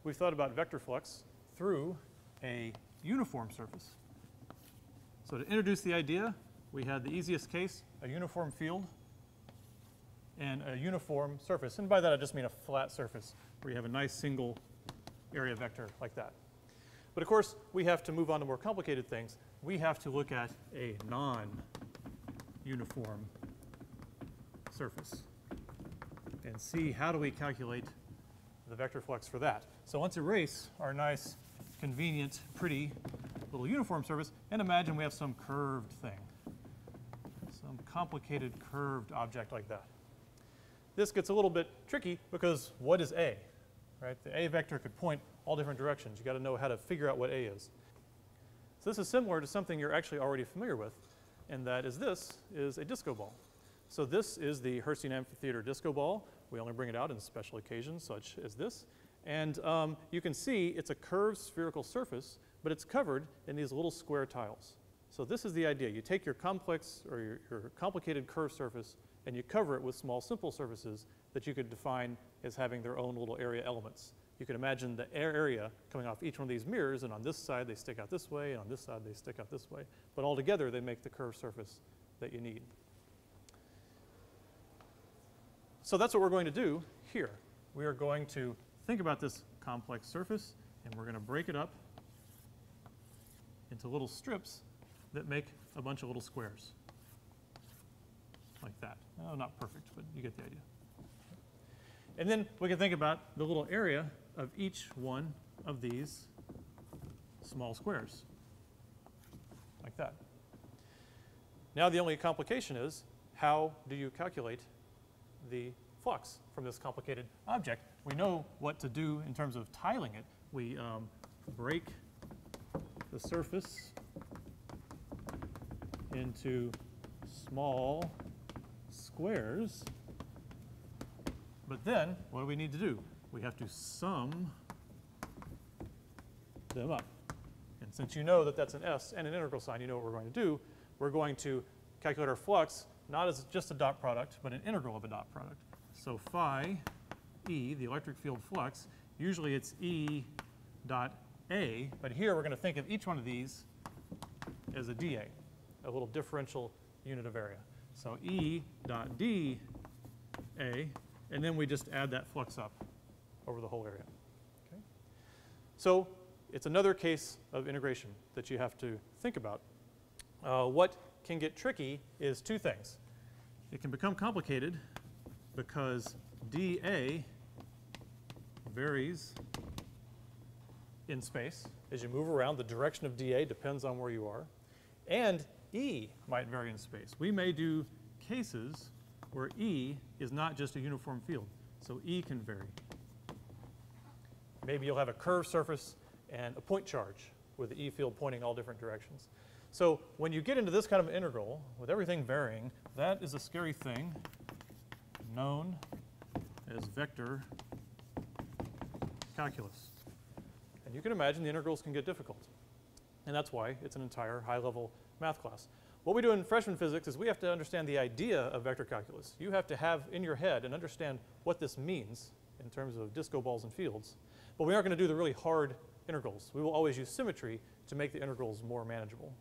we've thought about vector flux through a uniform surface. So to introduce the idea, we had the easiest case, a uniform field and a uniform surface. And by that I just mean a flat surface where you have a nice single area vector like that. But of course, we have to move on to more complicated things. We have to look at a non-uniform surface and see how do we calculate the vector flux for that. So let's erase our nice, convenient, pretty little uniform surface and imagine we have some curved thing, some complicated curved object like that. This gets a little bit tricky because what is A? Right? The A vector could point all different directions. You've got to know how to figure out what A is. So this is similar to something you're actually already familiar with, and that is this is a disco ball. So this is the Hertzian Amphitheater disco ball. We only bring it out in special occasions such as this. And you can see it's a curved spherical surface, but it's covered in these little square tiles. So this is the idea. You take your complex or your complicated curved surface and you cover it with small simple surfaces that you could define as having their own little area elements. You can imagine the area coming off each one of these mirrors, and on this side they stick out this way, and on this side they stick out this way. But all together they make the curved surface that you need. So that's what we're going to do here. We are going to think about this complex surface, and we're going to break it up into little strips that make a bunch of little squares. Like that. Oh, not perfect, but you get the idea. And then we can think about the little area of each one of these small squares. Like that. Now the only complication is, how do you calculate the flux from this complicated object? We know what to do in terms of tiling it. We break the surface into small squares, but then what do we need to do? We have to sum them up. And since you know that that's an S and an integral sign, you know what we're going to do. We're going to calculate our flux not as just a dot product, but an integral of a dot product. So phi E, the electric field flux, usually it's E dot A, but here we're going to think of each one of these as a dA, a little differential unit of area. So E dot dA, and then we just add that flux up over the whole area. Okay? So it's another case of integration that you have to think about. What can get tricky is two things. It can become complicated because dA varies in space. As you move around, the direction of dA depends on where you are. And E might vary in space. We may do cases where E is not just a uniform field. So E can vary. Maybe you'll have a curved surface and a point charge with the E field pointing all different directions. So when you get into this kind of integral, with everything varying, that is a scary thing known as vector calculus. And you can imagine the integrals can get difficult. And that's why it's an entire high-level math class. What we do in freshman physics is we have to understand the idea of vector calculus. You have to have in your head and understand what this means in terms of disco balls and fields. But we aren't going to do the really hard integrals. We will always use symmetry to make the integrals more manageable.